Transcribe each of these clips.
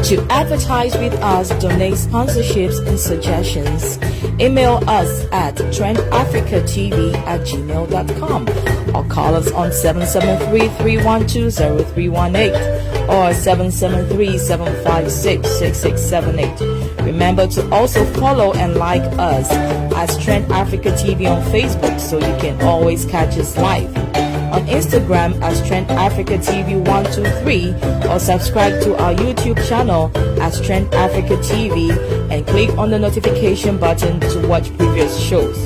To advertise with us, donate sponsorships and suggestions, email us at trendafricatv@gmail.com or call us on 773-312-0318 or 773-756-6678. Remember to also follow and like us as Trend Africa TV on Facebook so you can always catch us live. On Instagram as Trend Africa TV 123 or subscribe to our YouTube channel as Trend Africa TV and click on the notification button to watch previous shows.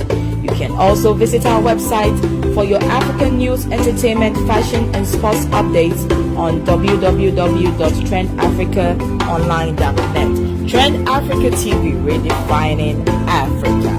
You can also visit our website for your African news, entertainment, fashion, and sports updates on www.trendafricaonline.net. Trend Africa TV, redefining Africa.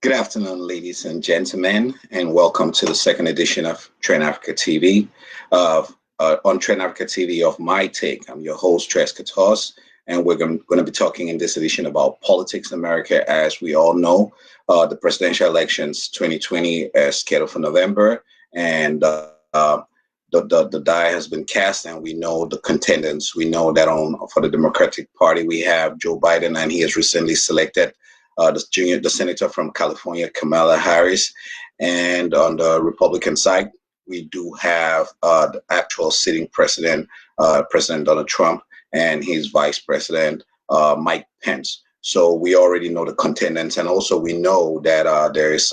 Good afternoon, ladies and gentlemen, and welcome to the second edition of Trend Africa TV. On Trend Africa TV of My Take, I'm your host, Treize Quartorze, and we're going to be talking in this edition about politics in America. As we all know, the presidential elections 2020 is scheduled for November, and the die has been cast, and we know the contenders. We know that for the Democratic Party, we have Joe Biden, and he has recently selected the senator from California, Kamala Harris. And on the Republican side, we do have the actual sitting president, President Donald Trump, and his vice president, Mike Pence. So we already know the contenders. And also we know that there is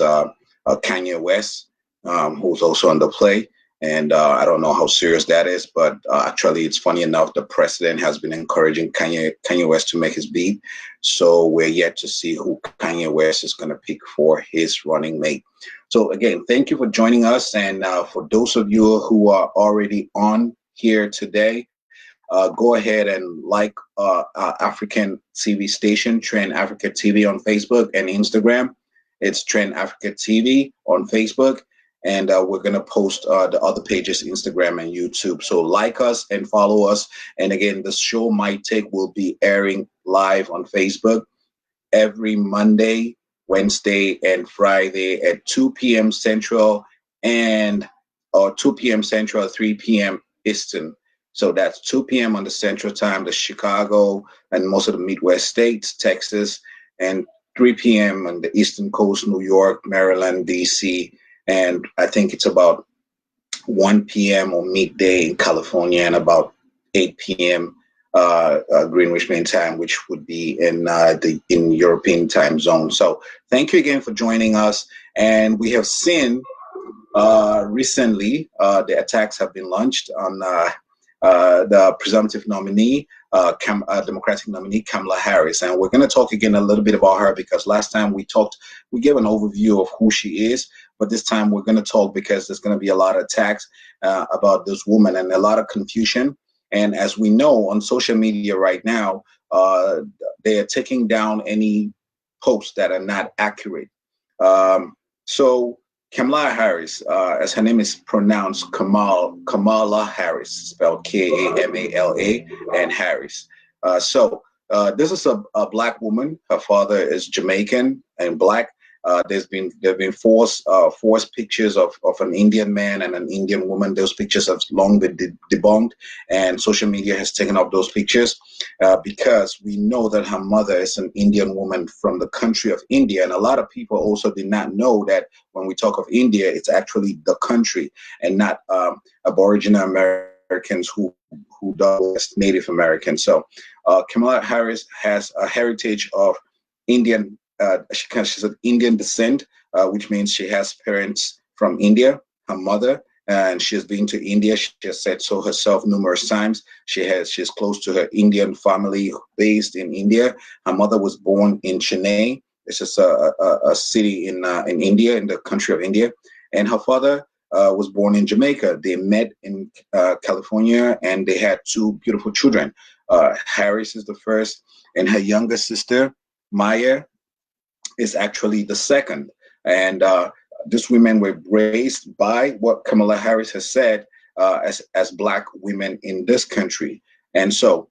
Kanye West, who's also on the play. And I don't know how serious that is, but actually it's funny enough, the president has been encouraging Kanye West to make his bid. So we're yet to see who Kanye West is going to pick for his running mate. So again, thank you for joining us. And for those of you who are already on here today, go ahead and like our African TV station, Trend Africa TV on Facebook and Instagram. It's Trend Africa TV on Facebook. And we're going to post the other pages, Instagram and YouTube. So like us and follow us. And again, the show My Take will be airing live on Facebook every Monday, Wednesday, and Friday at 2 p.m. Central or 2 p.m. Central, 3 p.m. Eastern. So that's 2 p.m. on the Central Time, the Chicago and most of the Midwest states, Texas, and 3 p.m. on the Eastern Coast, New York, Maryland, D.C., and I think it's about 1 p.m. or midday in California and about 8 p.m. Greenwich Mean Time, which would be in European time zone. So thank you again for joining us. And we have seen recently the attacks have been launched on the presumptive nominee, Democratic nominee Kamala Harris. And we're going to talk again a little bit about her because last time we gave an overview of who she is. But this time we're going to talk because there's going to be a lot of attacks about this woman and a lot of confusion. And as we know on social media right now, they are taking down any posts that are not accurate. So Kamala Harris, as her name is pronounced, Kamala Harris, spelled Kamala, and Harris. So this is a black woman. Her father is Jamaican and black. There have been forced pictures of an Indian man and an Indian woman. Those pictures have long been debunked, and social media has taken up those pictures because we know that her mother is an Indian woman from the country of India, and a lot of people also did not know that when we talk of India, it's actually the country and not Aboriginal Americans who double as Native Americans. So Kamala Harris has a heritage of Indian. She's an Indian descent, which means she has parents from India, her mother, and she has been to India. She has said so herself numerous times. She's close to her Indian family based in India. Her mother was born in Chennai. It's just a city in India, in the country of India, and her father was born in Jamaica. They met in California, and they had two beautiful children. Harris is the first, and her younger sister, Maya, is actually the second. And these women were raised by what Kamala Harris has said as Black women in this country. And so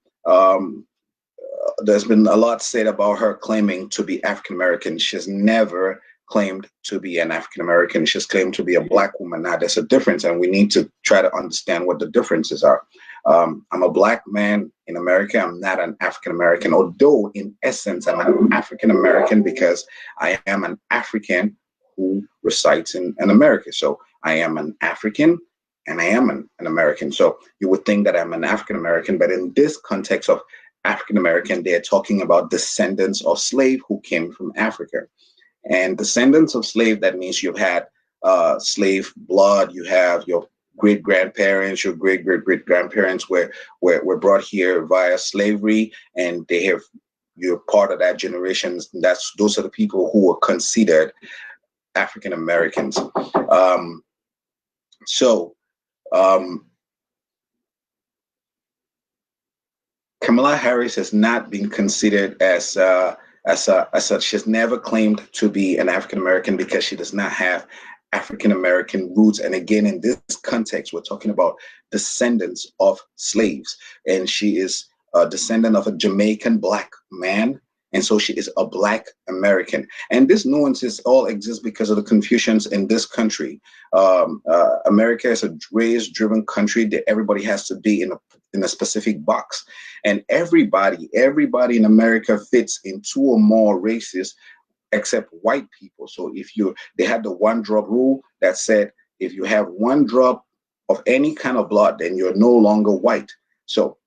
there's been a lot said about her claiming to be African American. She's never claimed to be an African American. She's claimed to be a Black woman. Now, there's a difference, and we need to try to understand what the differences are. I'm a Black man in America. I'm not an African American, although in essence, I'm an African American because I am an African who resides in America. So I am an African and I am an American. So you would think that I'm an African American, but in this context of African American, they're talking about descendants of slave who came from Africa. And descendants of slave, that means you've had slave blood, you have your great grandparents, your great great great grandparents were brought here via slavery, and you're part of that generation. Those are the people who were considered African Americans. So Kamala Harris has not been considered as such. She's never claimed to be an African American because she does not have African American roots. And again, in this context, we're talking about descendants of slaves, and she is a descendant of a Jamaican Black man. And so she is a Black American. And this nuances all exist because of the confusions in this country. America is a race-driven country that everybody has to be in a specific box. And everybody in America fits in two or more races except white people. So they had the one drop rule that said, if you have one drop of any kind of blood, then you're no longer white. So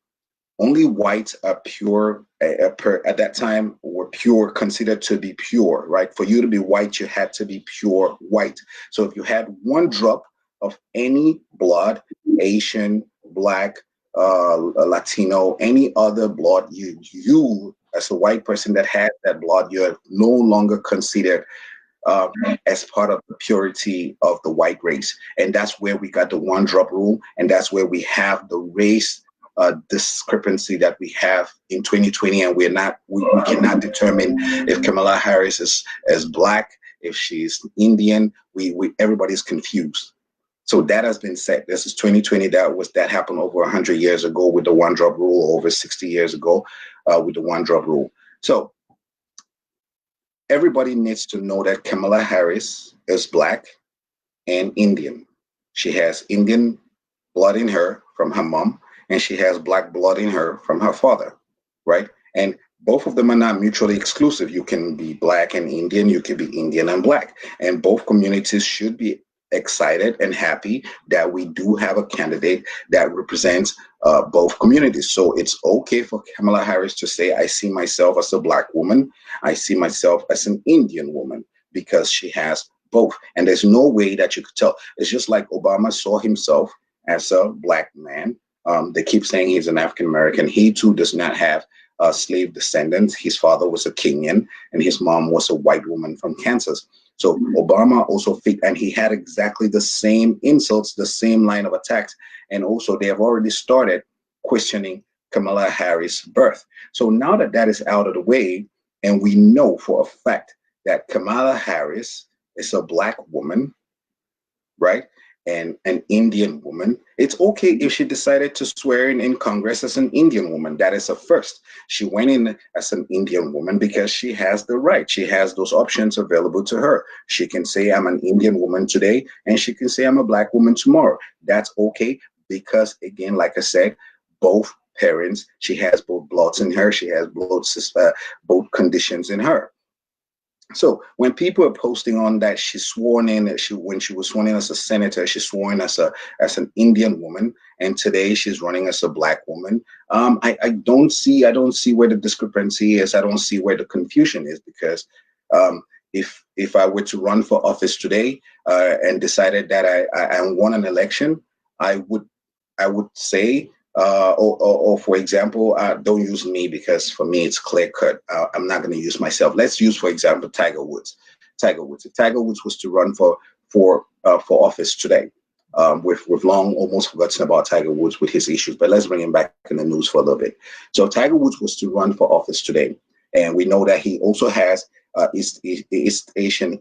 only whites are pure at that time, were pure, considered to be pure, right? For you to be white, you had to be pure white. So if you had one drop of any blood, Asian, Black, Latino, any other blood, you as a white person that had that blood, you're no longer considered as part of the purity of the white race. And that's where we got the one drop rule, and that's where we have the race discrepancy that we have in 2020, and we cannot determine if Kamala Harris is Black, if she's Indian. Everybody's confused. So that has been said. This is 2020. That happened over 100 years ago with the one drop rule, over 60 years ago with the one drop rule. So everybody needs to know that Kamala Harris is Black and Indian. She has Indian blood in her from her mom, and she has Black blood in her from her father, right? And both of them are not mutually exclusive. You can be Black and Indian, you can be Indian and Black. And both communities should be excited and happy that we do have a candidate that represents both communities. So it's okay for Kamala Harris to say, I see myself as a Black woman, I see myself as an Indian woman, because she has both. And there's no way that you could tell. It's just like Obama saw himself as a Black man. They keep saying he's an African American. He too does not have slave descendants. His father was a Kenyan, and his mom was a white woman from Kansas. So Obama also fit, and he had exactly the same insults, the same line of attacks. And also they have already started questioning Kamala Harris' birth. So now that that is out of the way, and we know for a fact that Kamala Harris is a Black woman, right? and an Indian woman. It's okay if she decided to swear in Congress as an Indian woman. That is a first. She went in as an Indian woman because she has the right. She has those options available to her. She can say, I'm an Indian woman today, and she can say, I'm a black woman tomorrow. That's okay because, again, like I said, both parents, she has both bloods in her, she has both conditions in her. So when people are posting on that she's sworn in, that she when she was sworn in as a senator, she's sworn as an Indian woman, and today she's running as a black woman. I don't see where the discrepancy is. I don't see where the confusion is because if I were to run for office today and decided that I won an election, I would I would say, or for example, don't use me because for me it's clear cut. I'm not going to use myself. Let's use, for example, Tiger Woods. Tiger Woods. If Tiger Woods was to run for office today, we've long almost forgotten about Tiger Woods with his issues, but let's bring him back in the news for a little bit. So Tiger Woods was to run for office today, and we know that he also has East Asian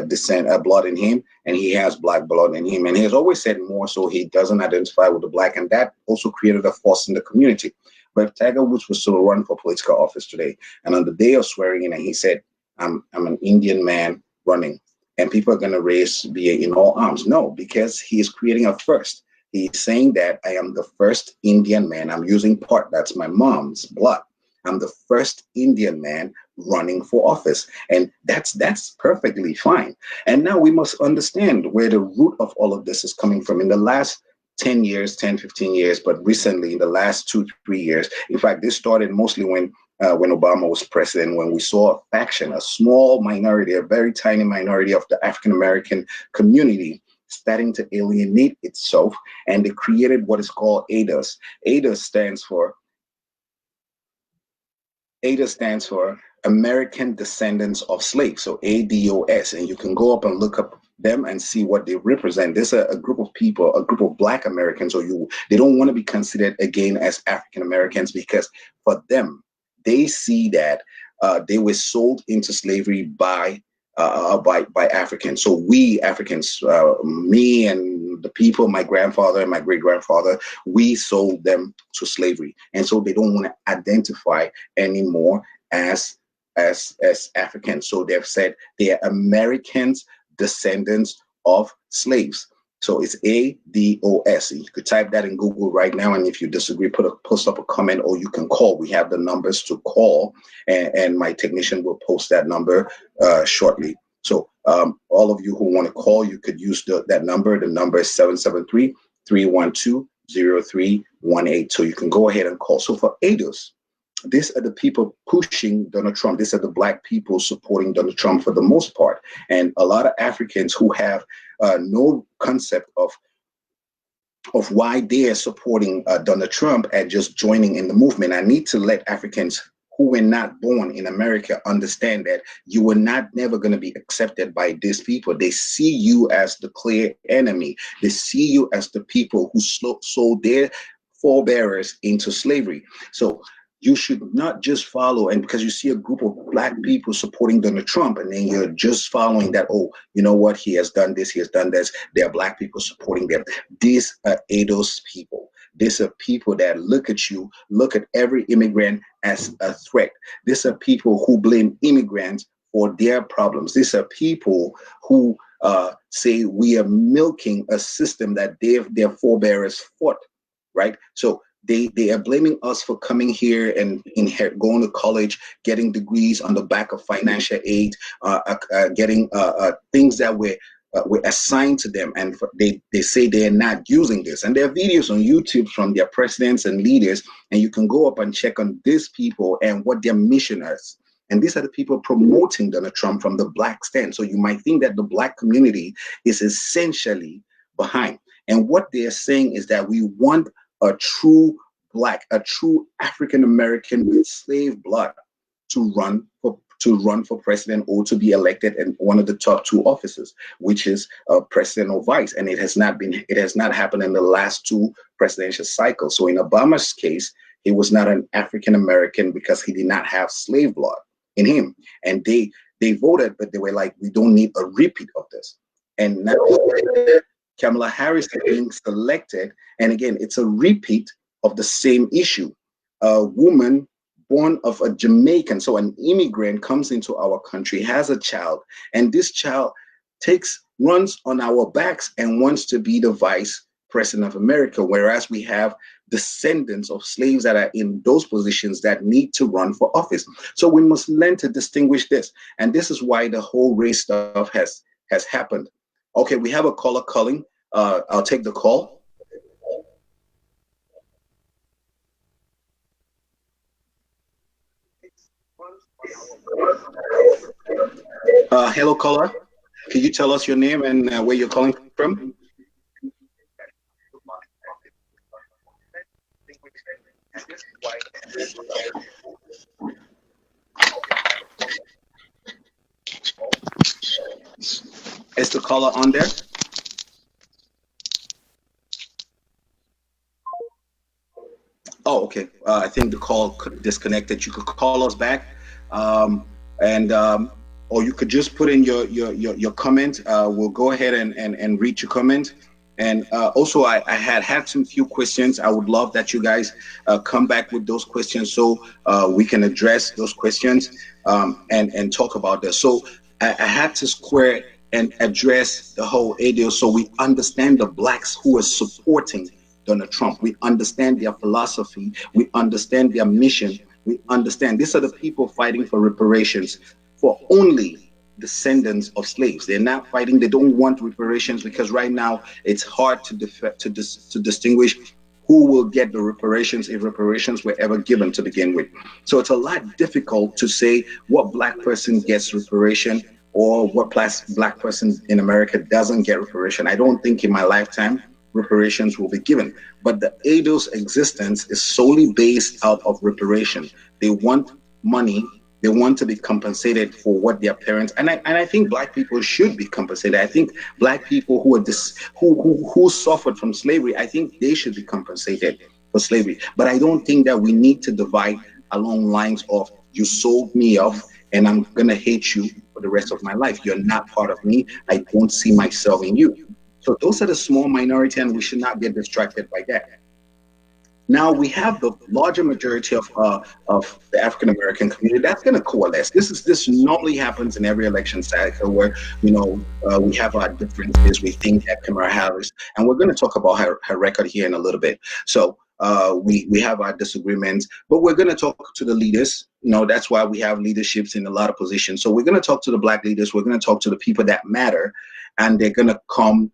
descent blood in him, and he has black blood in him. And he has always said more so he doesn't identify with the black, and that also created a force in the community. But if Tiger Woods was to run for political office today, and on the day of swearing in, and he said, I'm an Indian man running," and people are going to raise BA in all arms. No, because he is creating a first. He's saying that I am the first Indian man. I'm using part that's my mom's blood. I'm the first Indian man running for office. And that's perfectly fine. And now we must understand where the root of all of this is coming from. In the last 10 years, 10, 15 years, but recently in the last 2, 3 years, in fact, this started mostly when Obama was president, when we saw a faction, a small minority, a very tiny minority of the African American community starting to alienate itself, and they created what is called ADAS. ADA stands for American Descendants of Slaves, so ADOS, and you can go up and look up them and see what they represent. There's a group of people, a group of Black Americans, or they don't want to be considered again as African Americans because for them, they see that they were sold into slavery by Africans. So we Africans, me and the people, my grandfather and my great grandfather, we sold them to slavery, and so they don't want to identify anymore as Africans. So they've said they are Americans, descendants of slaves. So it's ADOS. You could type that in Google right now, and if you disagree, post up a comment, or you can call. We have the numbers to call, and my technician will post that number shortly. So all of you who want to call, you could use that number. The number is 773-312-0318. So you can go ahead and call. So for ADOS, these are the people pushing Donald Trump. These are the Black people supporting Donald Trump for the most part. And a lot of Africans who have no concept of why they are supporting Donald Trump and just joining in the movement. I need to let Africans who were not born in America understand that you were never going to be accepted by these people. They see you as the clear enemy. They see you as the people who sold their forebearers into slavery. So you should not just follow, and because you see a group of Black people supporting Donald Trump, and then you're just following that, oh, you know what, he has done this, he has done this, there are Black people supporting them. These are ADOS people. These are people that look at every immigrant as a threat. These are people who blame immigrants for their problems. These are people who say we are milking a system that their forebearers fought, right? So they are blaming us for coming here and going to college, getting degrees on the back of financial aid, getting things that were assigned to them, and they say they are not using this. And there are videos on YouTube from their presidents and leaders, and you can go up and check on these people and what their mission is. And these are the people promoting Donald Trump from the Black stand. So you might think that the Black community is essentially behind. And what they're saying is that we want a true Black, a true African American with slave blood to run for president or to be elected in one of the top two offices, which is president or vice. And it has not happened in the last two presidential cycles. So in Obama's case, he was not an African American because he did not have slave blood in him. And they voted, but they were like, we don't need a repeat of this. And now Kamala Harris is being selected, and again, it's a repeat of the same issue. A woman born of a Jamaican, so an immigrant, comes into our country, has a child, and this child runs on our backs and wants to be the vice president of America, whereas we have descendants of slaves that are in those positions that need to run for office. So we must learn to distinguish this, and this is why the whole race stuff has happened. Okay, we have a caller calling. I'll take the call. Hello, caller. Can you tell us your name and where you're calling from? Is the caller on there? Oh, okay. I think the call disconnected. You could call us back, and or you could just put in your comment. We'll go ahead and read your comment. And also, I had some few questions. I would love that you guys come back with those questions so we can address those questions and talk about this. So I had to square and address the whole idea so we understand the blacks who are supporting Donald Trump. We understand their philosophy. We understand their mission. We understand these are the people fighting for reparations for only descendants of slaves. They're not fighting. They don't want reparations because right now it's hard to distinguish who will get the reparations if reparations were ever given to begin with. So it's a lot difficult to say what black person gets reparation or what black person in America doesn't get reparation. I don't think in my lifetime reparations will be given. But the ADO's existence is solely based out of reparation. They want money. They want to be compensated for what their parents, and I think black people should be compensated. I think black people who are who suffered from slavery, I think they should be compensated for slavery. But I don't think that we need to divide along lines of you sold me off and I'm gonna hate you for the rest of my life. You're not part of me. I don't see myself in you. So those are the small minority, and we should not get distracted by that. Now we have the larger majority of the African American community that's going to coalesce. This normally happens in every election cycle where we have our differences. We think that Kamala Harris, and we're going to talk about her record here in a little bit. So we have our disagreements, but we're going to talk to the leaders. That's why we have leaderships in a lot of positions. So we're going to talk to the black leaders. We're going to talk to the people that matter, and they're going to come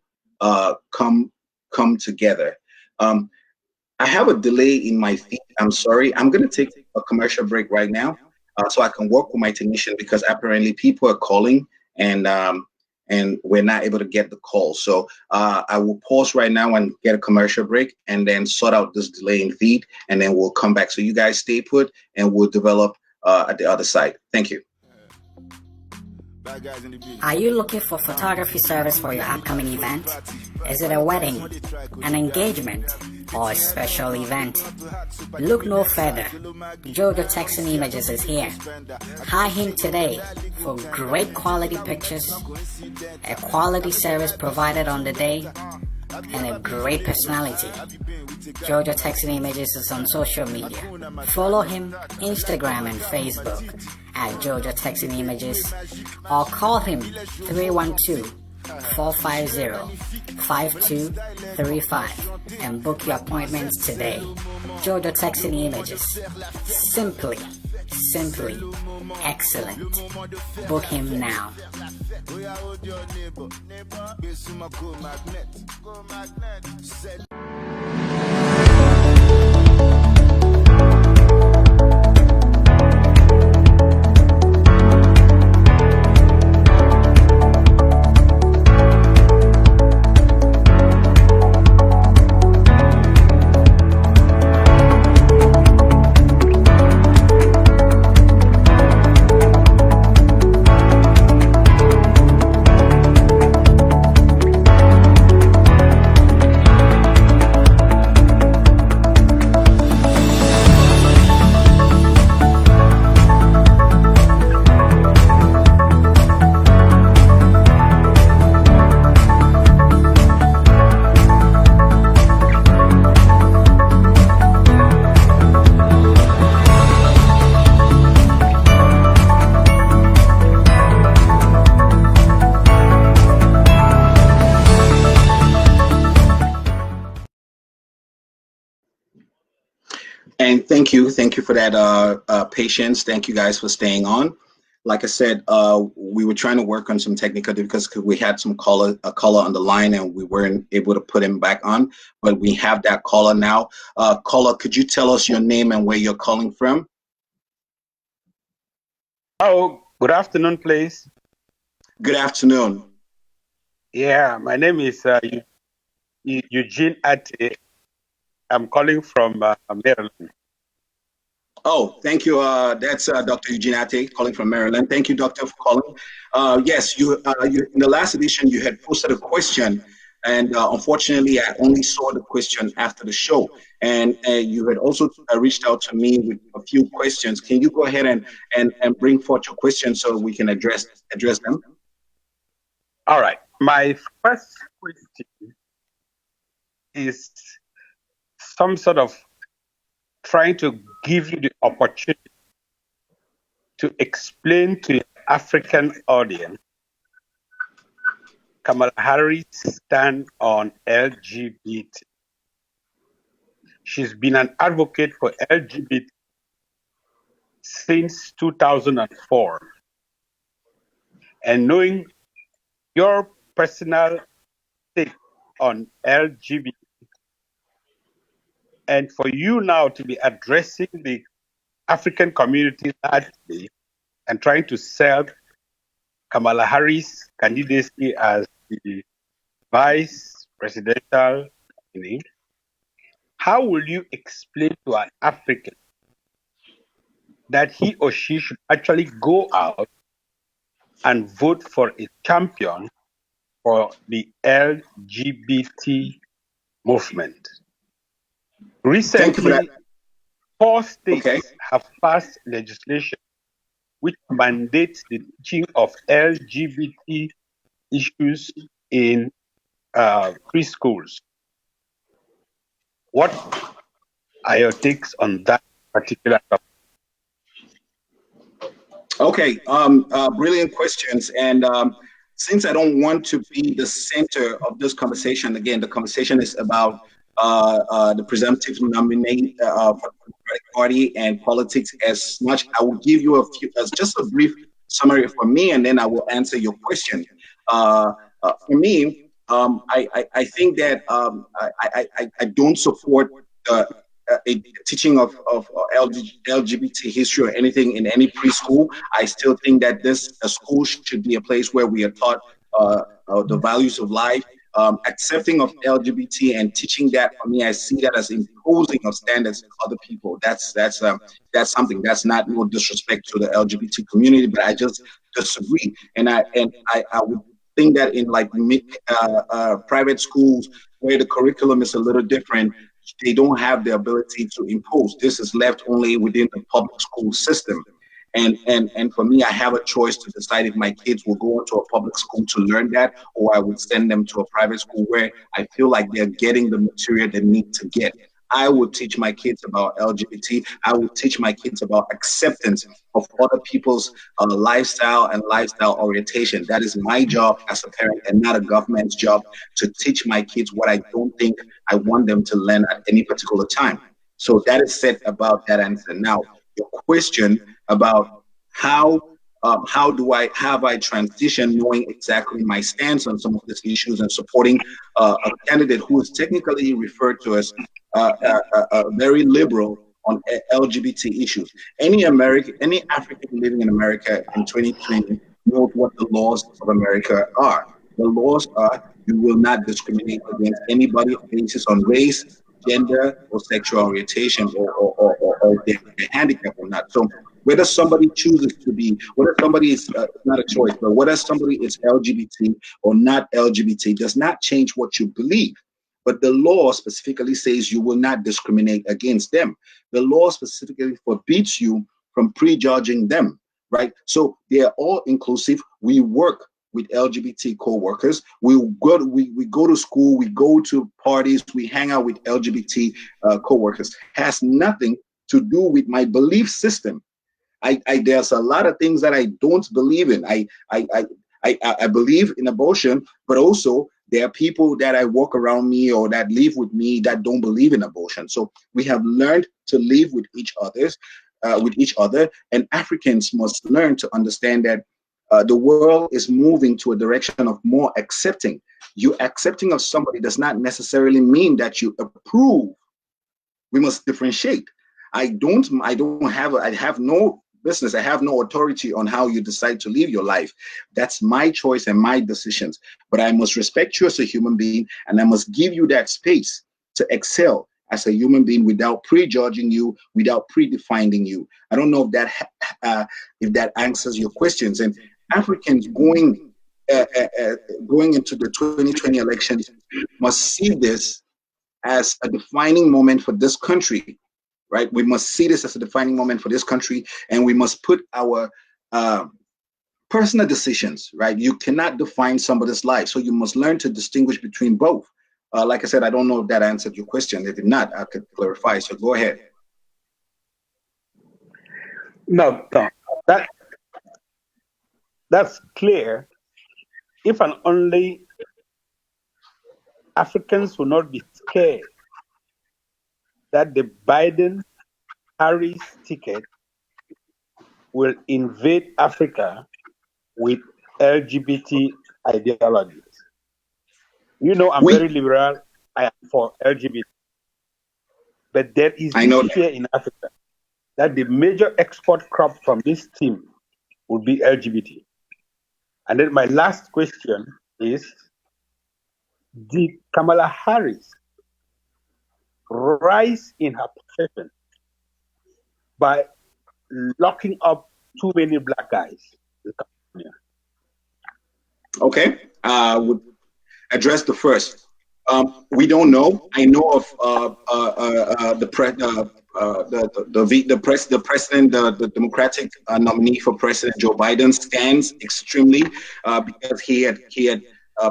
together. I have a delay in my feed. I'm sorry. I'm going to take a commercial break right now so I can work with my technician because apparently people are calling and we're not able to get the call. So I will pause right now and get a commercial break and then sort out this delay in feed, and then we'll come back. So you guys stay put and we'll develop at the other side. Thank you. Are you looking for photography service for your upcoming event? Is it a wedding, an engagement, or a special event? Look no further. Jojo Texan Images is here. Hire him today for great quality pictures, a quality service provided on the day, and a great personality. Jojo Texan Images is on social media. Follow him Instagram and Facebook at Jojo Texan Images or call him 312-450-5235 and book your appointments today. Jojo Texan Images. Simply excellent. Book him now. And thank you for that patience. Thank you guys for staying on. Like I said, we were trying to work on some technical difficulties because we had a caller on the line and we weren't able to put him back on. But we have that caller now. Caller, could you tell us your name and where you're calling from? Oh, good afternoon, please. Good afternoon. Yeah, my name is Eugene Ate. I'm calling from Maryland. Oh, thank you. That's Dr. Eugene Ate calling from Maryland. Thank you, Doctor, for calling. Yes, you in the last edition you had posted a question, and unfortunately, I only saw the question after the show. And you had also reached out to me with a few questions. Can you go ahead and bring forth your questions so we can address them? All right. My first question is some sort of trying to give you the opportunity to explain to your African audience Kamala Harris' stand on LGBT. She's been an advocate for LGBT since 2004. And knowing your personal take on LGBT, and for you now to be addressing the African community largely and trying to sell Kamala Harris' candidacy as the vice presidential nominee, how will you explain to an African that he or she should actually go out and vote for a champion for the LGBT movement? Thank you for that. Recently, 4 states Okay. have passed legislation which mandates the teaching of LGBT issues in preschools. What are your takes on that particular topic? Okay, brilliant questions. And since I don't want to be the center of this conversation, again, the conversation is about the presumptive nominee for the Democratic Party and politics as much. I will give you just a brief summary for me, and then I will answer your question. For me, I think that I don't support a teaching of LGBT history or anything in any preschool. I still think that this school should be a place where we are taught the values of life, accepting of LGBT and teaching that. For me, I see that as imposing of standards to other people. That's something that's not no disrespect to the LGBT community, but I just disagree. And I would think that in like private schools where the curriculum is a little different, they don't have the ability to impose. This is left only within the public school system. And for me, I have a choice to decide if my kids will go into a public school to learn that, or I would send them to a private school where I feel like they're getting the material they need to get. I would teach my kids about LGBT. I would teach my kids about acceptance of other people's lifestyle and lifestyle orientation. That is my job as a parent and not a government's job to teach my kids what I don't think I want them to learn at any particular time. So that is said about that answer. Now, your question about how have I transitioned knowing exactly my stance on some of these issues and supporting a candidate who is technically referred to as very liberal on LGBT issues. Any African living in America in 2020 knows what the laws of America are. The laws are you will not discriminate against anybody on the basis on race, gender, or sexual orientation, or their handicap or not. So whether somebody chooses to be, whether somebody is not a choice, but whether somebody is LGBT or not LGBT does not change what you believe. But the law specifically says you will not discriminate against them. The law specifically forbids you from prejudging them, right? So they are all inclusive. We work with LGBT co-workers. We go to school, we go to parties, we hang out with LGBT co-workers. Has nothing to do with my belief system. There's a lot of things that I don't believe in. I believe in abortion, but also There are people that I walk around me or that live with me that don't believe in abortion. So we have learned to live with each other, and Africans must learn to understand that the world is moving to a direction of more accepting. You accepting of somebody does not necessarily mean that you approve. We must differentiate. I have no business. I have no authority on how you decide to live your life. That's my choice and my decisions. But I must respect you as a human being, and I must give you that space to excel as a human being without prejudging you, without predefining you. I don't know if that answers your questions. And Africans going into the 2020 elections must see this as a defining moment for this country, right? We must see this as a defining moment for this country, and we must put our personal decisions, right? You cannot define somebody's life, so you must learn to distinguish between both. Like I said, I don't know if that answered your question. If not, I could clarify. So go ahead. No, that's clear. If and only Africans will not be scared that the Biden-Harris ticket will invade Africa with LGBT ideologies. You know, I'm very liberal. I am for LGBT. But there is this fear in Africa that the major export crop from this team will be LGBT. And then my last question is, did Kamala Harris rise in her profession by locking up too many black guys? Okay, would address the first. We don't know. I know of the president, the Democratic nominee for President Joe Biden stands extremely because he had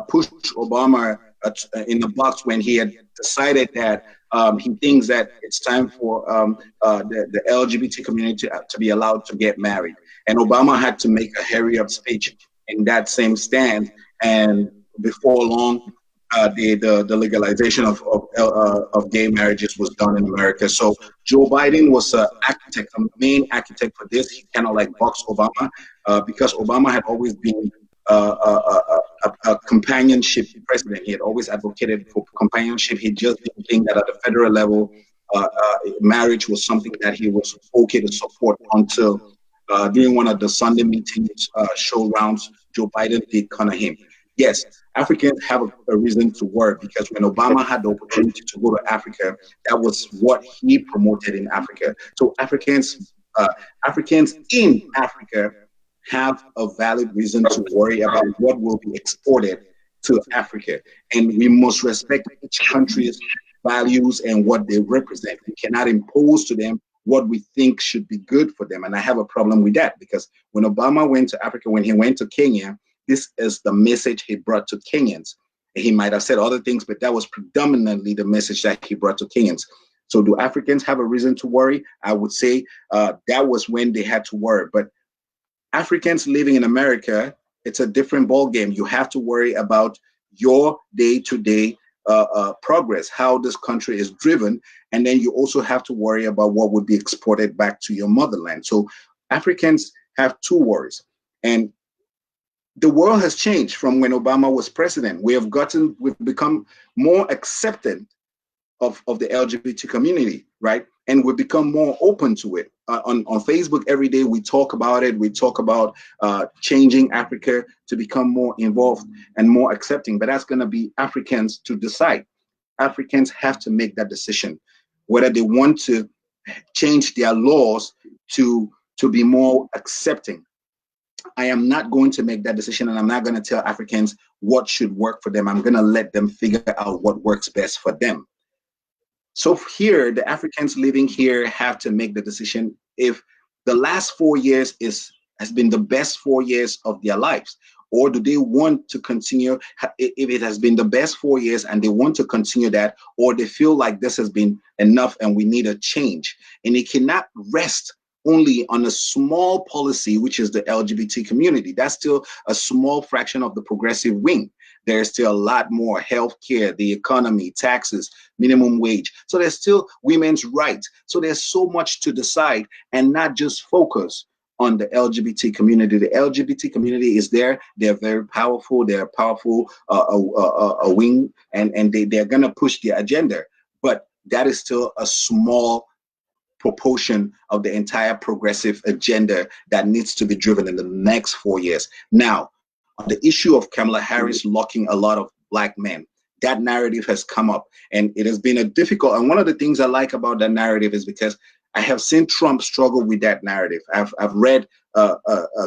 pushed Obama in the box when he had decided that he thinks that it's time for the LGBT community to be allowed to get married, and Obama had to make a hurry up speech in that same stand, and before long, the legalization of gay marriages was done in America. So Joe Biden was a main architect for this. He kind of like boxed Obama because Obama had always been a companionship president. He had always advocated for companionship. He just didn't think that at the federal level, marriage was something that he was okay to support until during one of the Sunday meetings show rounds, Joe Biden did corner him. Yes, Africans have a reason to worry because when Obama had the opportunity to go to Africa, that was what he promoted in Africa. So Africans in Africa have a valid reason to worry about what will be exported to Africa. And we must respect each country's values and what they represent. We cannot impose to them what we think should be good for them. And I have a problem with that because when Obama went to Africa, when he went to Kenya, this is the message he brought to Kenyans. He might have said other things, but that was predominantly the message that he brought to Kenyans. So do Africans have a reason to worry? I would say that was when they had to worry. But Africans living in America, it's a different ballgame. You have to worry about your day-to-day progress, how this country is driven, and then you also have to worry about what would be exported back to your motherland. So Africans have two worries. And the world has changed from when Obama was president. We've become more accepted of the LGBT community, right? And we've become more open to it. On Facebook every day, we talk about it. We talk about changing Africa to become more involved and more accepting. But that's going to be Africans to decide. Africans have to make that decision, whether they want to change their laws to be more accepting. I am not going to make that decision, and I'm not going to tell Africans what should work for them. I'm going to let them figure out what works best for them. So here, the Africans living here have to make the decision if the last 4 years has been the best 4 years of their lives, or do they want to continue if it has been the best 4 years and they want to continue that, or they feel like this has been enough and we need a change. And it cannot rest only on a small policy, which is the LGBT community. That's still a small fraction of the progressive wing. There's still a lot more: healthcare, the economy, taxes, minimum wage. So there's still women's rights. So there's so much to decide, and not just focus on the LGBT community. The LGBT community is there. They're very powerful. They're a powerful a wing, and they're going to push their agenda. But that is still a small proportion of the entire progressive agenda that needs to be driven in the next 4 years. Now, on the issue of Kamala Harris locking a lot of black men, that narrative has come up, and it has been a difficult. And one of the things I like about that narrative is because I have seen Trump struggle with that narrative. I've read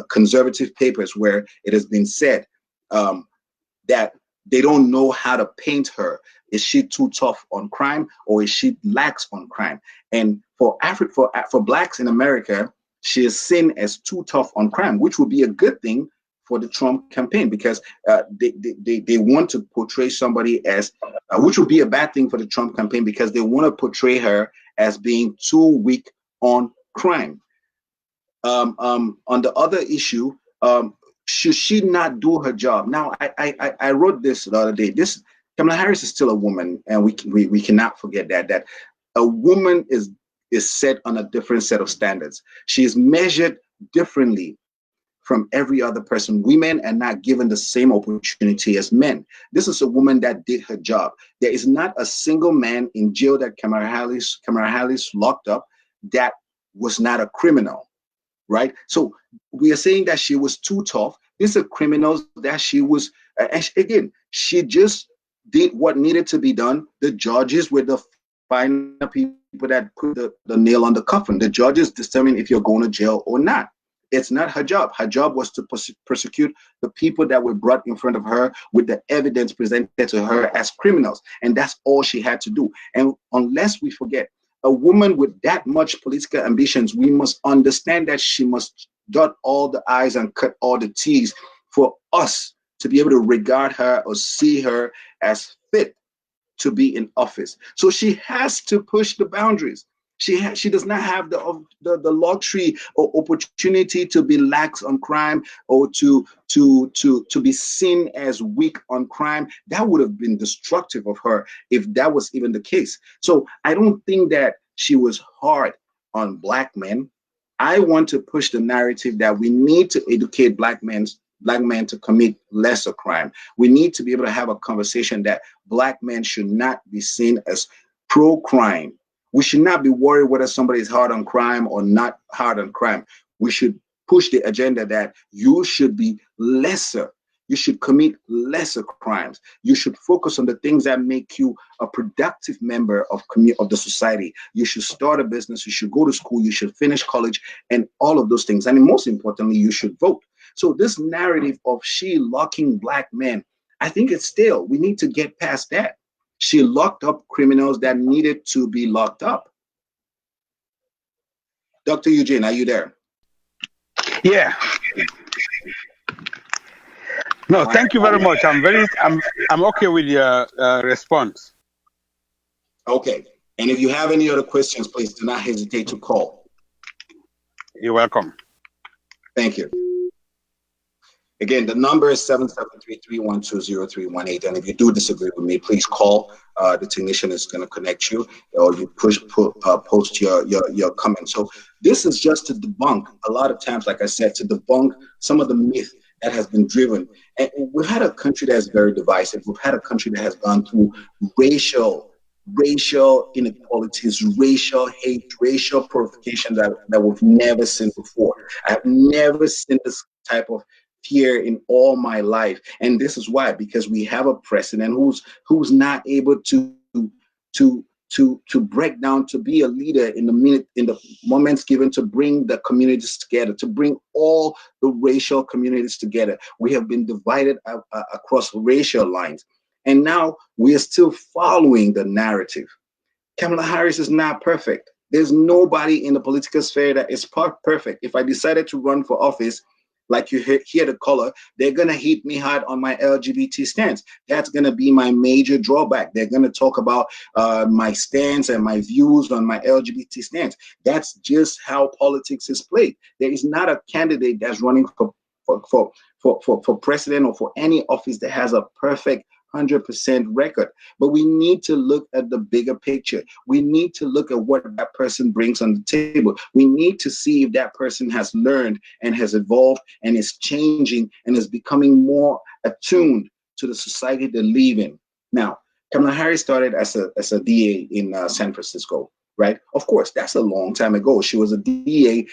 conservative papers where it has been said that they don't know how to paint her. Is she too tough on crime, or is she lax on crime? And for blacks in America, she is seen as too tough on crime, which would be a good thing for the Trump campaign, because they want to portray somebody as, which would be a bad thing for the Trump campaign, because they want to portray her as being too weak on crime. On the other issue, should she not do her job? Now, I wrote this the other day. This Kamala Harris is still a woman, and we cannot forget that a woman is set on a different set of standards. She is measured differently from every other person. Women are not given the same opportunity as men. This is a woman that did her job. There is not a single man in jail that Kamala Harris locked up that was not a criminal, right? So we are saying that she was too tough. These are criminals that she was, again, she just did what needed to be done. The judges were the final people that put the nail on the coffin. The judges determine if you're going to jail or not. It's not her job. Her job was to prosecute the people that were brought in front of her with the evidence presented to her as criminals. And that's all she had to do. And unless we forget, a woman with that much political ambitions, we must understand that she must dot all the I's and cut all the T's for us to be able to regard her or see her as fit to be in office. So she has to push the boundaries. She does not have the luxury or opportunity to be lax on crime, or to be seen as weak on crime. That would have been destructive of her if that was even the case. So I don't think that she was hard on black men. I want to push the narrative that we need to educate black men to commit lesser crime. We need to be able to have a conversation that black men should not be seen as pro-crime. We should not be worried whether somebody is hard on crime or not hard on crime. We should push the agenda that you should be lesser. You should commit lesser crimes. You should focus on the things that make you a productive member of the society. You should start a business. You should go to school. You should finish college, and all of those things. And most importantly, you should vote. So this narrative of she locking black men, I think it's stale. We need to get past that. She locked up criminals that needed to be locked up. Dr. Eugene, are you there? Yeah. No, thank you very much. I'm okay with your response. Okay. And if you have any other questions, please do not hesitate to call. You're welcome. Thank you. Again, the number is 773-312-0318. And if you do disagree with me, please call. The technician is going to connect you, or you post your comment. So this is just to debunk a lot of times, like I said, to debunk some of the myth that has been driven. And we've had a country that is very divisive. We've had a country that has gone through racial inequalities, racial hate, racial purification that we've never seen before. I've never seen this type of fear in all my life. And this is why, because we have a president who's not able to break down, to be a leader in the moments given, to bring the communities together, to bring all the racial communities together. We have been divided across racial lines. And now we are still following the narrative. Kamala Harris is not perfect. There's nobody in the political sphere that is perfect. If I decided to run for office, Like you hear the caller, they're going to hit me hard on my LGBT stance. That's going to be my major drawback. They're going to talk about my stance and my views on my LGBT stance. That's just how politics is played. There is not a candidate that's running for president or for any office that has a perfect 100% record. But we need to look at the bigger picture. We need to look at what that person brings on the table. We need to see if that person has learned and has evolved and is changing and is becoming more attuned to the society they live in. Now, Kamala Harris started as a DA in San Francisco, right? Of course, that's a long time ago. She was a DA.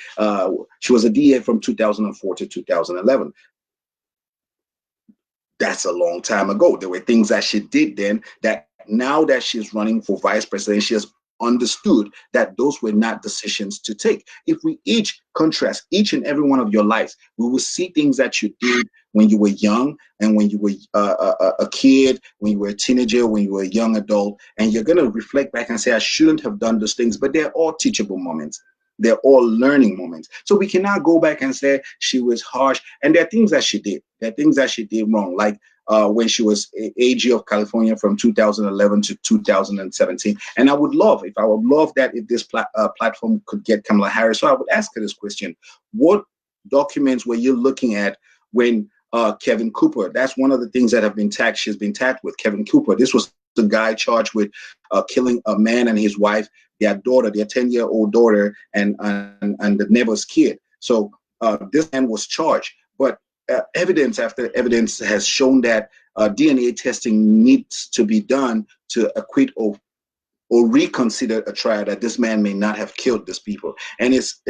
She was a DA from 2004 to 2011. That's a long time ago. There were things that she did then that now that she's running for vice president, she has understood that those were not decisions to take. If we each contrast each and every one of your lives, we will see things that you did when you were young and when you were a kid, when you were a teenager, when you were a young adult, and you're going to reflect back and say, I shouldn't have done those things, but they're all teachable moments. They're all learning moments. So we cannot go back and say she was harsh. And there are things that she did. There are things that she did wrong, like when she was AG of California from 2011 to 2017. And I would love that if this platform could get Kamala Harris. So I would ask her this question. What documents were you looking at when Kevin Cooper, that's one of the things that have been tagged, she's been tagged with Kevin Cooper. This was the guy charged with killing a man and his wife, their daughter, their 10-year-old daughter, and the neighbor's kid. So this man was charged, but evidence after evidence has shown that DNA testing needs to be done to acquit or reconsider a trial that this man may not have killed these people. And it's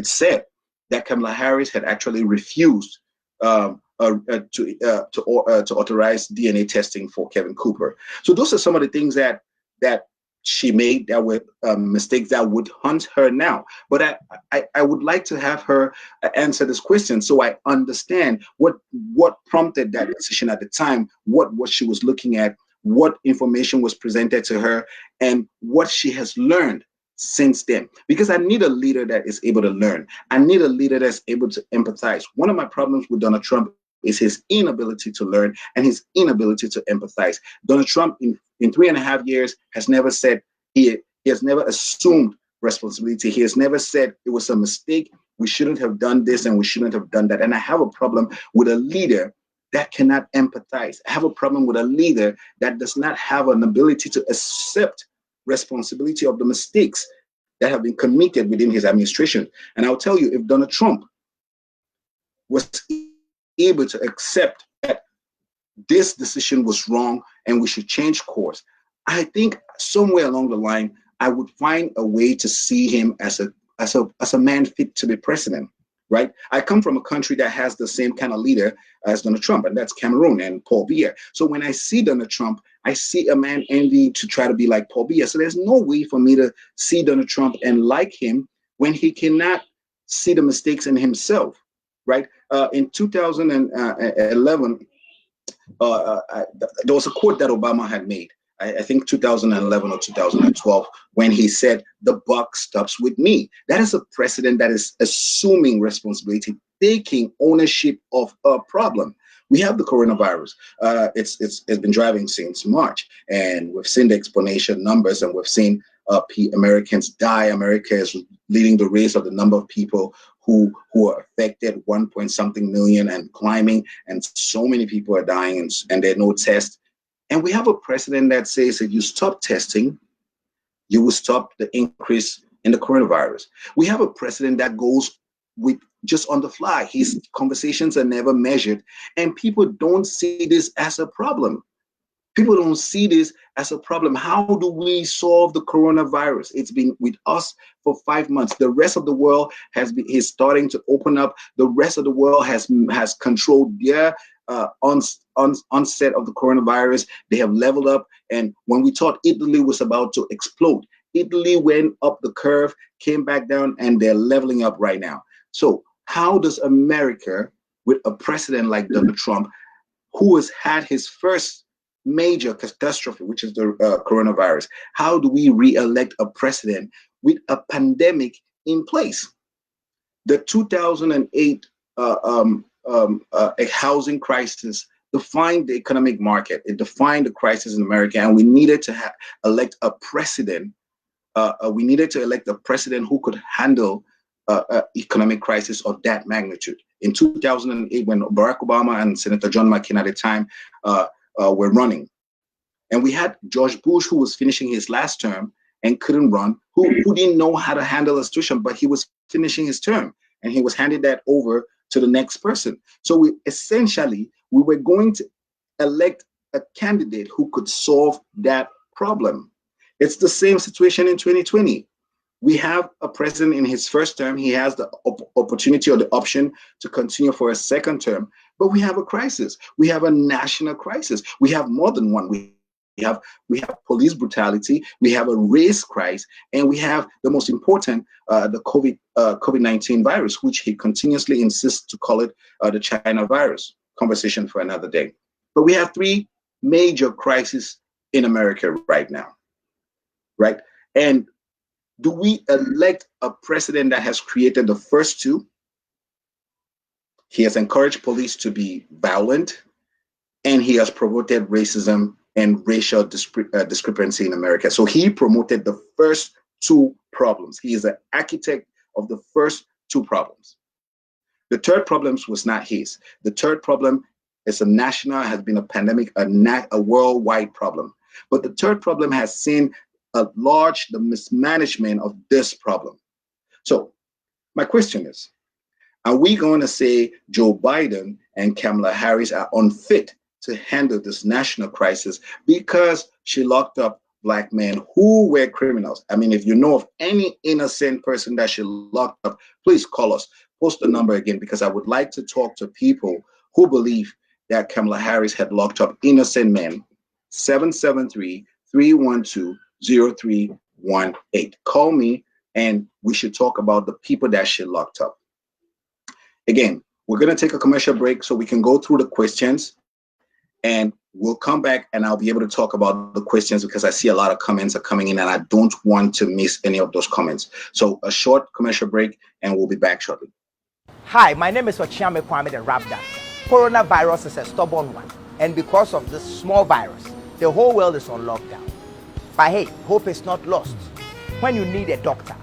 said that Kamala Harris had actually refused to authorize DNA testing for Kevin Cooper. So those are some of the things that she made that were mistakes that would haunt her now. But I would like to have her answer this question so I understand what prompted that decision at the time, what she was looking at, what information was presented to her, and what she has learned since then. Because I need a leader that is able to learn. I need a leader that's able to empathize. One of my problems with Donald Trump is his inability to learn and his inability to empathize. Donald Trump in 3.5 years has never said, he has never assumed responsibility. He has never said it was a mistake. We shouldn't have done this and we shouldn't have done that. And I have a problem with a leader that cannot empathize. I have a problem with a leader that does not have an ability to accept responsibility of the mistakes that have been committed within his administration. And I'll tell you, if Donald Trump was able to accept that this decision was wrong and we should change course, I think somewhere along the line, I would find a way to see him as a man fit to be president, right? I come from a country that has the same kind of leader as Donald Trump, and that's Cameroon and Paul Biya. So when I see Donald Trump, I see a man envying to try to be like Paul Biya. So there's no way for me to see Donald Trump and like him when he cannot see the mistakes in himself, right? In 2011, there was a quote that Obama had made. I think 2011 or 2012, when he said, the buck stops with me. That is a president that is assuming responsibility, taking ownership of a problem. We have the coronavirus. It's been driving since March, and we've seen the exponential numbers, and we've seen Americans die. America is leading the race of the number of people who are affected, 1 point something million and climbing, and so many people are dying, and there are no tests. And we have a president that says if you stop testing, you will stop the increase in the coronavirus. We have a president that goes with just on the fly. His conversations are never measured, and people don't see this as a problem. People don't see this as a problem. How do we solve the coronavirus? It's been with us for 5 months. The rest of the world is starting to open up. The rest of the world has controlled their onset of the coronavirus. They have leveled up. And when we thought Italy was about to explode, Italy went up the curve, came back down, and they're leveling up right now. So how does America, with a president like Donald Trump, who has had his first major catastrophe, which is the coronavirus, how do we re-elect a president with a pandemic in place? The 2008 a housing crisis defined the economic market. It defined the crisis in America, and we needed to elect a president. We needed to elect a president who could handle economic crisis of that magnitude. In 2008, when Barack Obama and Senator John McCain at the time were running, and we had George Bush, who was finishing his last term and couldn't run, who didn't know how to handle a situation, but he was finishing his term, and he was handing that over to the next person. So we were going to elect a candidate who could solve that problem. It's the same situation in 2020. We have a president in his first term. He has the opportunity or the option to continue for a second term, but we have a crisis. We have a national crisis. We have more than one. We have police brutality. We have a race crisis, and we have the most important, the COVID-19 virus, which he continuously insists to call it the China virus. Conversation for another day. But we have three major crises in America right now, right? And do we elect a president that has created the first two? He has encouraged police to be violent, and he has promoted racism and racial discrepancy in America. So he promoted the first two problems. He is the architect of the first two problems. The third problem was not his. The third problem is has been a pandemic, a worldwide problem. But the third problem has seen the mismanagement of this problem. So my question is, are we going to say Joe Biden and Kamala Harris are unfit to handle this national crisis because she locked up Black men who were criminals? I mean, if you know of any innocent person that she locked up, please call us. Post the number again, because I would like to talk to people who believe that Kamala Harris had locked up innocent men. 773-312-0318. Call me, and we should talk about the people that she locked up. Again, we're going to take a commercial break so we can go through the questions, and we'll come back and I'll be able to talk about the questions, because I see a lot of comments are coming in and I don't want to miss any of those comments. So a short commercial break and we'll be back shortly. Hi, my name is Ochiame Kwame the Rap Dancer. Coronavirus is a stubborn one, and because of this small virus, the whole world is on lockdown. But hey, hope is not lost. When you need a doctor,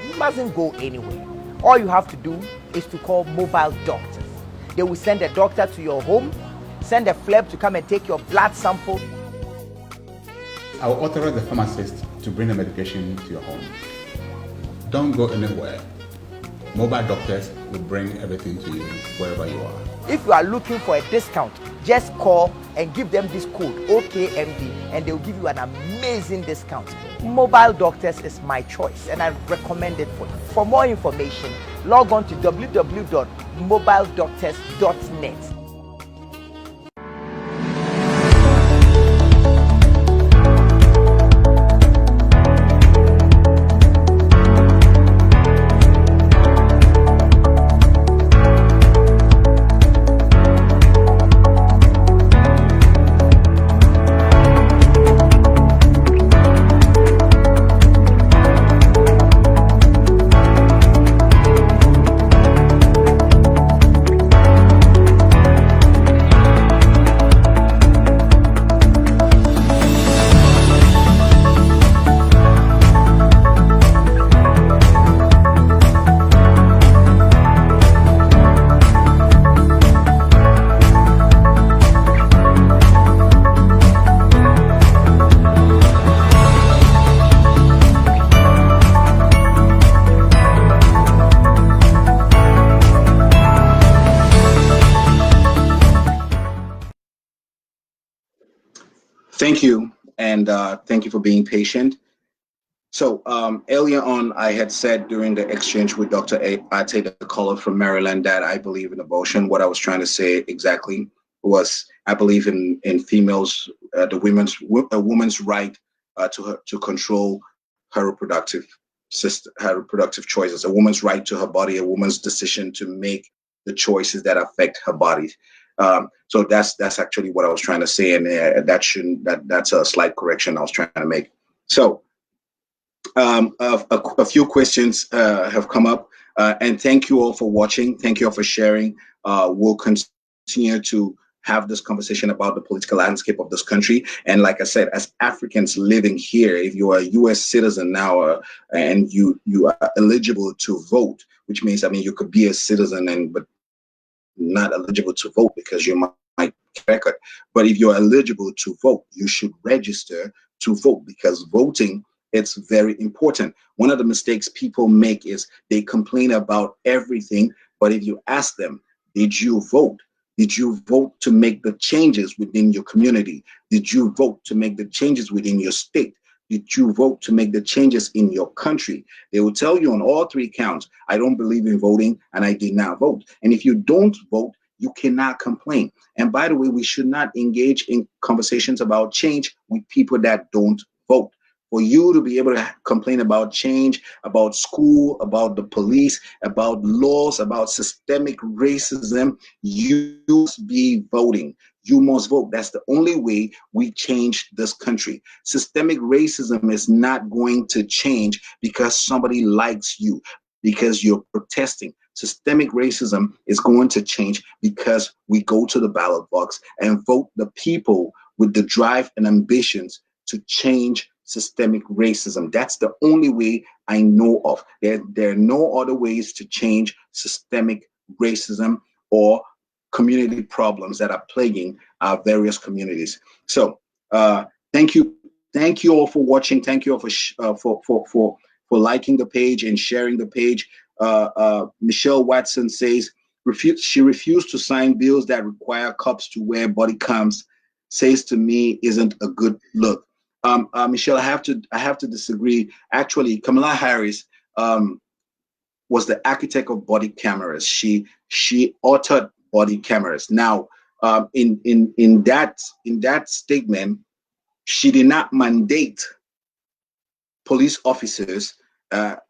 you mustn't go anywhere. All you have to do is to call mobile doctors. They will send a doctor to your home, send a fleb to come and take your blood sample. I will authorize the pharmacist to bring the medication to your home. Don't go anywhere. Mobile doctors will bring everything to you wherever you are. If you are looking for a discount, just call and give them this code OKMD, and they'll give you an amazing discount. Mobile doctors is my choice, and I recommend it for you. For more information, log on to www.mobiledoctors.net. Thank you, and thank you for being patient. So earlier on, I had said during the exchange with Dr. Ate, the caller from Maryland, that I believe in abortion. What I was trying to say exactly was I believe in females, a woman's right to control her reproductive system, her reproductive choices, a woman's right to her body, a woman's decision to make the choices that affect her body. So that's actually what I was trying to say, and that's a slight correction I was trying to make. So a few questions have come up. And thank you all for watching. Thank you all for sharing. We'll continue to have this conversation about the political landscape of this country. And like I said, as Africans living here, if you are a U.S. citizen now and you are eligible to vote, which means, I mean, you could be a citizen but not eligible to vote because you might record. But if you're eligible to vote, you should register to vote because voting, it's very important. One of the mistakes people make is they complain about everything, but if you ask them, did you vote? Did you vote to make the changes within your community? Did you vote to make the changes within your state? Did you vote to make the changes in your country? They will tell you on all three counts, I don't believe in voting and I did not vote. And if you don't vote, you cannot complain. And by the way, we should not engage in conversations about change with people that don't vote. For you to be able to complain about change, about school, about the police, about laws, about systemic racism, you must be voting. You must vote. That's the only way we change this country. Systemic racism is not going to change because somebody likes you, because you're protesting. Systemic racism is going to change because we go to the ballot box and vote the people with the drive and ambitions to change systemic racism. That's the only way I know of. There are no other ways to change systemic racism or community problems that are plaguing our various communities. So thank you all for watching. Thank you all for liking the page and sharing the page. Michelle Watson says she refused to sign bills that require cops to wear body cams. Says to me isn't a good look. Michelle, I have to disagree. Actually, Kamala Harris was the architect of body cameras. She authored body cameras. Now, in that statement, she did not mandate police officers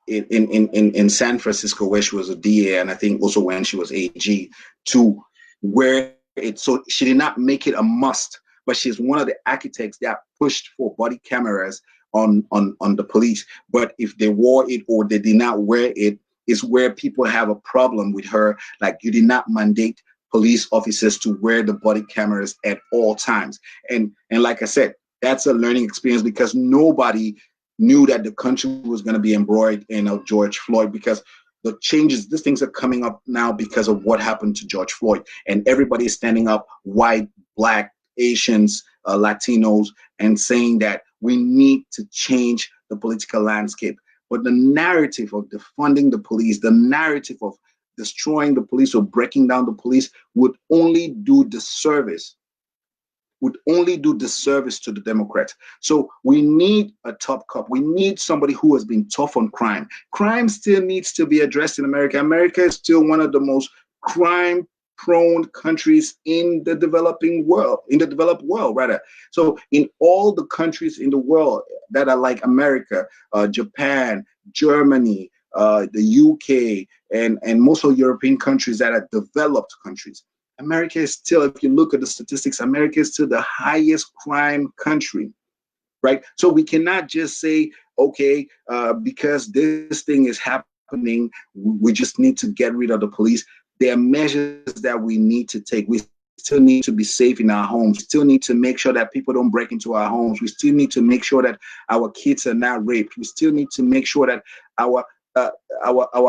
in San Francisco, where she was a DA, and I think also when she was AG, to wear it. So she did not make it a must, but she's one of the architects that pushed for body cameras on the police. But if they wore it or they did not wear it, is where people have a problem with her. Like, you did not mandate police officers to wear the body cameras at all times. And like I said, that's a learning experience because nobody knew that the country was going to be embroiled in George Floyd, because the changes, these things are coming up now because of what happened to George Floyd. And everybody is standing up, white, black, Asians, Latinos, and saying that we need to change the political landscape. But the narrative of defunding the police, the narrative of destroying the police or breaking down the police would only do disservice to the Democrats. So we need a top cop. We need somebody who has been tough on crime. Crime still needs to be addressed in America. America is still one of the most crime-prone countries in the developed world, rather. So in all the countries in the world that are like America, Japan, Germany, the UK, and most of European countries that are developed countries, America is still, if you look at the statistics, America is still the highest crime country, right? So we cannot just say, okay, because this thing is happening, we just need to get rid of the police. There are measures that we need to take. We still need to be safe in our homes. We still need to make sure that people don't break into our homes. We still need to make sure that our kids are not raped. We still need to make sure that our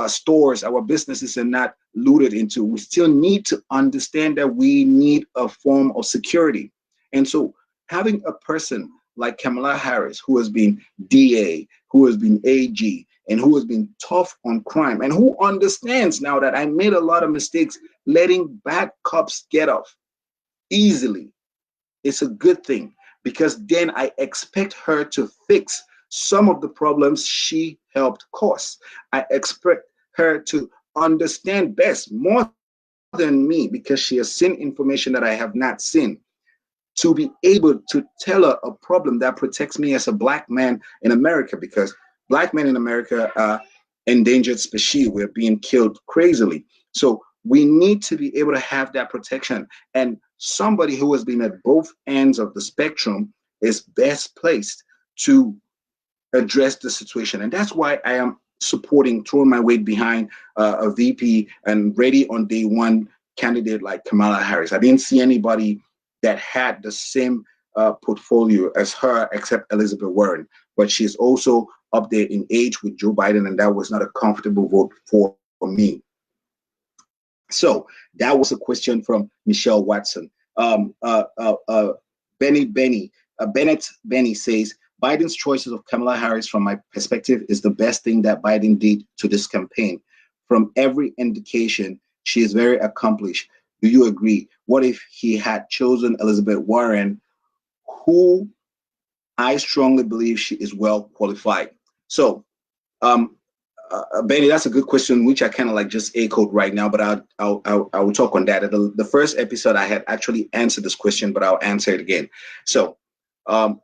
stores, our businesses are not looted into. We still need to understand that we need a form of security. And so having a person like Kamala Harris, who has been DA, who has been AG, and who has been tough on crime, and who understands now that I made a lot of mistakes letting bad cops get off easily, it's a good thing, because then I expect her to fix some of the problems she helped cause. I expect her to understand best, more than me, because she has seen information that I have not seen, to be able to tell her a problem that protects me as a black man in America, because black men in America are endangered species. We're being killed crazily. So we need to be able to have that protection. And somebody who has been at both ends of the spectrum is best placed to address the situation. And that's why I am throwing my weight behind a VP and ready on day one candidate like Kamala Harris. I didn't see anybody that had the same portfolio as her, except Elizabeth Warren. But she's also up there in age with Joe Biden, and that was not a comfortable vote for me. So that was a question from Michelle Watson. Bennett Benny says, Biden's choices of Kamala Harris, from my perspective, is the best thing that Biden did to this campaign. From every indication, she is very accomplished. Do you agree? What if he had chosen Elizabeth Warren, who I strongly believe she is well qualified? So, Benny, that's a good question, which I kind of like just echoed right now, but I will talk on that. The first episode I had actually answered this question, but I'll answer it again. So, I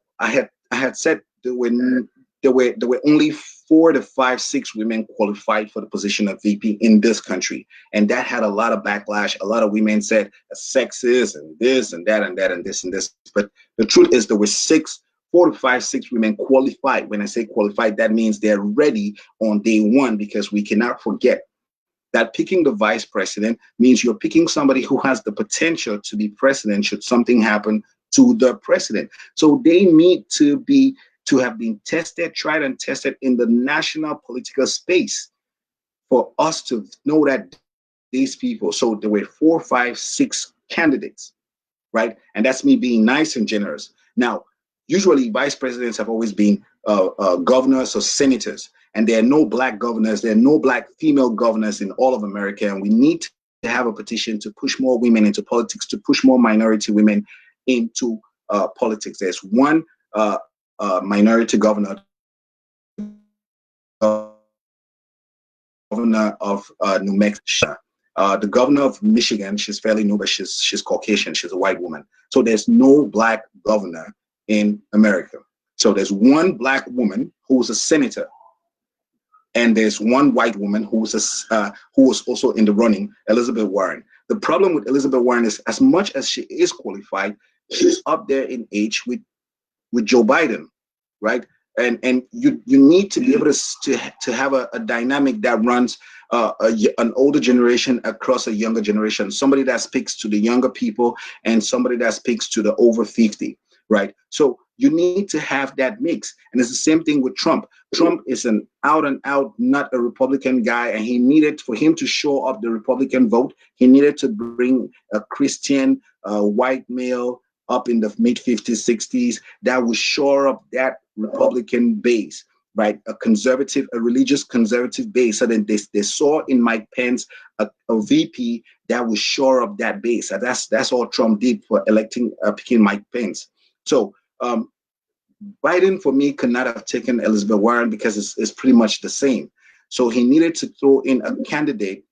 had said there were only 4 to 5, 6 women qualified for the position of VP in this country, and that had a lot of backlash. A lot of women said sexist and this and that and that and this and this. But the truth is, there were 4 to 5, 6 women qualified. When I say qualified, that means they're ready on day one, because we cannot forget that picking the vice president means you're picking somebody who has the potential to be president should something happen to the president. So they need to have been tried and tested in the national political space for us to know that these people. So there were 4, 5, 6 candidates, right? And that's me being nice and generous. Now, usually vice presidents have always been governors or senators, and there are no black governors, there are no black female governors in all of America, and we need to have a petition to push more women into politics, to push more minority women into politics. There's one minority governor of New Mexico. The governor of Michigan, she's fairly new, but she's Caucasian. She's a white woman. So there's no black governor in America. So there's one black woman who's a senator, and there's one white woman who was also in the running, Elizabeth Warren. The problem with Elizabeth Warren is, as much as she is qualified, she's up there in age with Joe Biden, right? And you need to be able to have a dynamic that runs an older generation across a younger generation, somebody that speaks to the younger people and somebody that speaks to the over 50, right? So you need to have that mix. And it's the same thing with Trump. Trump is an out and out, not a Republican guy, and for him to show up the Republican vote, he needed to bring a Christian white male up in the mid 50s, 60s, that would shore up that Republican base, right? A religious conservative base. So then they saw in Mike Pence a VP that would shore up that base. And that's all Trump did for picking Mike Pence. So Biden, for me, could not have taken Elizabeth Warren because it's pretty much the same. So he needed to throw in a candidate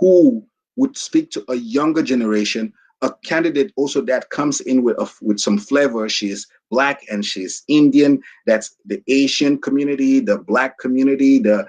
who would speak to a younger generation, a candidate also that comes in with some flavor. She's Black and she's Indian. That's the Asian community, the Black community, the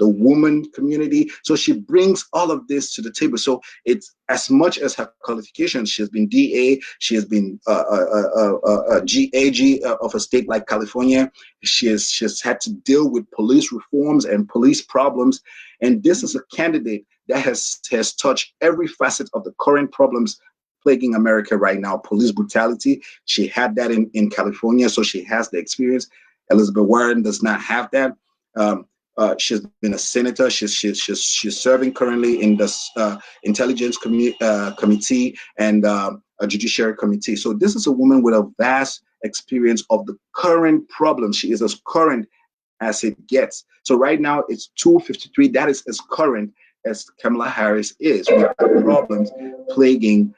woman community. So she brings all of this to the table. So it's, as much as her qualifications, she has been DA, she has been a GAG of a state like California. She has had to deal with police reforms and police problems. And this is a candidate that has touched every facet of the current problems plaguing America right now. Police brutality, she had that in California, so she has the experience. Elizabeth Warren does not have that. She's been a senator. She's serving currently in the Intelligence Committee and a Judiciary Committee. So this is a woman with a vast experience of the current problems. She is as current as it gets. So right now it's 2:53. That is as current as Kamala Harris is with the problems plaguing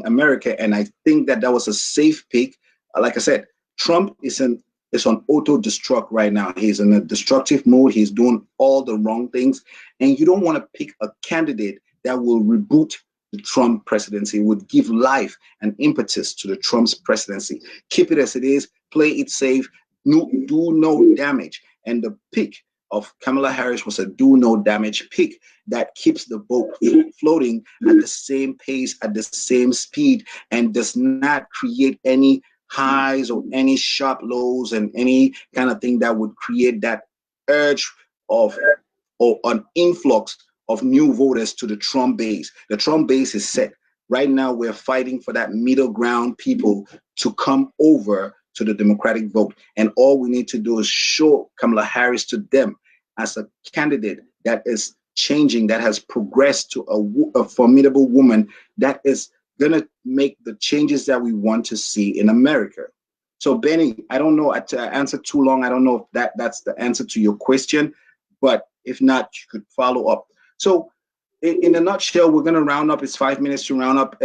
America. And I think that was a safe pick. Like I said, Trump is on auto-destruct right now. He's in a destructive mode. He's doing all the wrong things. And you don't want to pick a candidate that will reboot the Trump presidency, would give life and impetus to the Trump's presidency. Keep it as it is, play it safe, do no damage. And the pick of Kamala Harris was a do no damage pick that keeps the boat floating at the same pace, at the same speed, and does not create any highs or any sharp lows and any kind of thing that would create that urge of or an influx of new voters to the Trump base. The Trump base is set. Right now, we're fighting for that middle ground people to come over to the Democratic vote. And all we need to do is show Kamala Harris to them as a candidate that is changing, that has progressed to a formidable woman that is going to make the changes that we want to see in America. So, Benny, I don't know, I answered too long. I don't know if that's the answer to your question, but if not, you could follow up. So, in a nutshell, we're going to round up. It's 5 minutes to round up.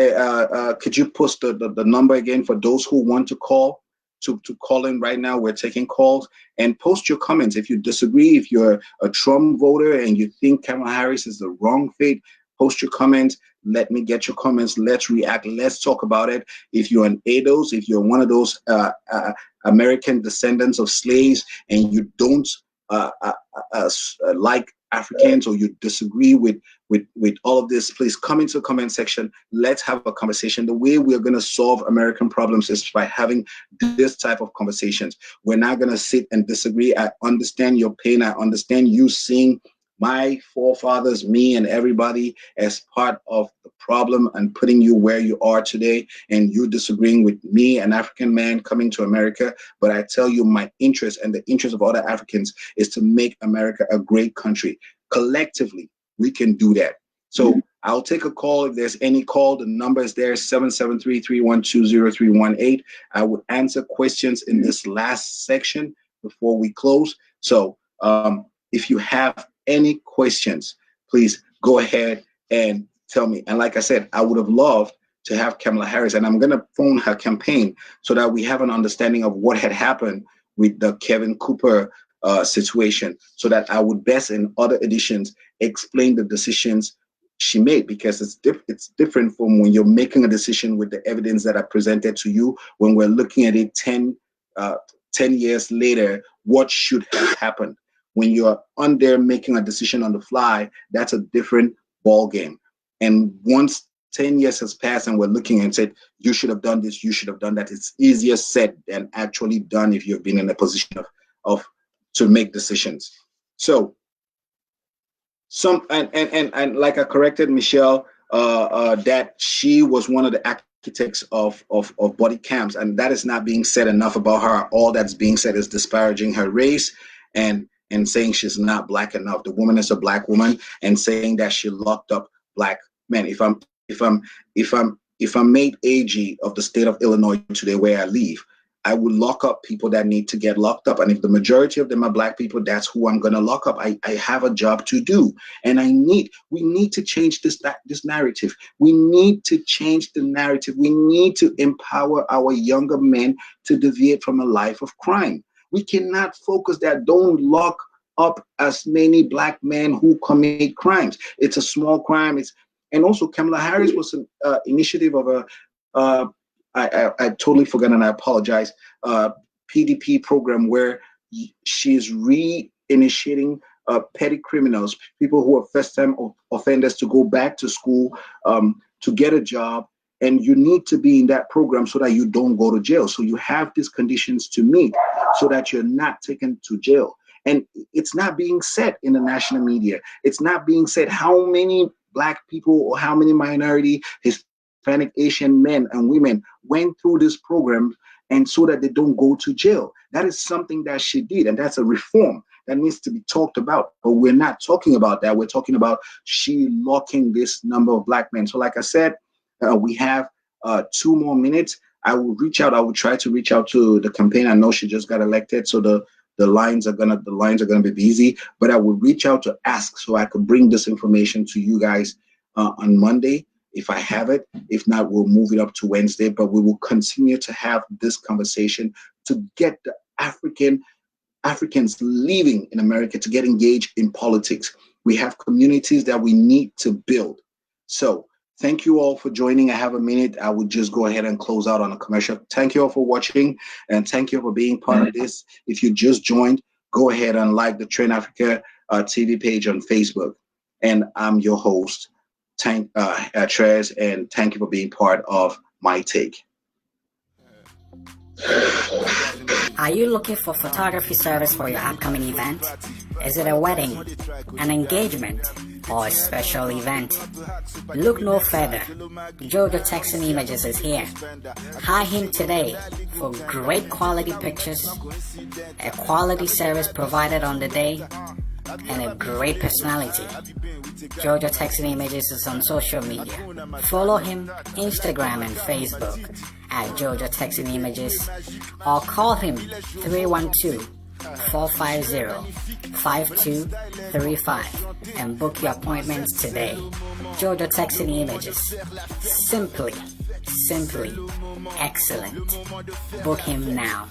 Could you post the number again for those who want to call? To call in right now. We're taking calls, and post your comments. If you disagree, if you're a Trump voter and you think Kamala Harris is the wrong fit, post your comments. Let me get your comments. Let's react. Let's talk about it. If you're an ADOS, if you're one of those American descendants of slaves and you don't like Africans, or you disagree with all of this, please come into the comment section. Let's have a conversation. The way we are going to solve American problems is by having this type of conversations. We're not going to sit and disagree. I understand your pain. I understand you seeing my forefathers, me and everybody as part of the problem and putting you where you are today, and you disagreeing with me, an African man coming to America. But I tell you, my interest and the interest of other Africans is to make America a great country. Collectively, we can do that. So I'll take a call if there's any call. The number is there, 773-312-0318. I would answer questions in this last section before we close. So if you have any questions, please go ahead and tell me. And like I said, I would have loved to have Kamala Harris, and I'm going to phone her campaign so that we have an understanding of what had happened with the Kevin Cooper situation, so that I would best in other editions explain the decisions she made, because it's different from when you're making a decision with the evidence that are presented to you. When we're looking at it 10 years later, what should have happened? When you're on there making a decision on the fly, that's a different ball game. And once 10 years has passed and we're looking and said, you should have done this, you should have done that, it's easier said than actually done if you've been in a position of to make decisions. So and like I corrected Michelle, that she was one of the architects of body cams, and that is not being said enough about her. All that's being said is disparaging her race and saying she's not black enough. The woman is a black woman, and saying that she locked up black men. If I'm made AG of the state of Illinois today, where I live, I will lock up people that need to get locked up. And if the majority of them are black people, that's who I'm going to lock up. I have a job to do. And we need to change this narrative. We need to change the narrative. We need to empower our younger men to deviate from a life of crime. We cannot focus that. Don't lock up as many black men who commit crimes. It's a small crime. And also Kamala Harris was an initiative of I totally forgot, and I apologize, PDP program where she's reinitiating petty criminals, people who are first-time offenders, to go back to school, to get a job. And you need to be in that program so that you don't go to jail. So you have these conditions to meet so that you're not taken to jail. And it's not being said in the national media. It's not being said how many black people or how many minority, Hispanic, Asian men and women went through this program, and so that they don't go to jail. That is something that she did, and that's a reform that needs to be talked about. But we're not talking about that. We're talking about she locking this number of black men. So like I said, we have 2 more minutes. I will try to reach out to the campaign. I know she just got elected, so the lines are gonna be busy. But I will reach out to ask so I could bring this information to you guys on Monday if I have it. If not, we'll move it up to Wednesday. But we will continue to have this conversation to get the Africans living in America to get engaged in politics. We have communities that we need to build. So thank you all for joining. I have a minute. I would just go ahead and close out on a commercial. Thank you all for watching, and thank you for being part of this. If you just joined, go ahead and like the Train Africa TV page on Facebook. And I'm your host, Treize, and thank you for being part of My Take. Are you looking for photography service for your upcoming event? Is it a wedding, an engagement, or a special event? Look no further. Jojo Texan Images is here. Hire him today for great quality pictures, a quality service provided on the day, and a great personality. Jojo Texan Images is on social media. Follow him Instagram and Facebook at Jojo Texan Images, or call him 312-450-5235 and book your appointments today. Jojo Texan Images. Simply excellent. Book him now.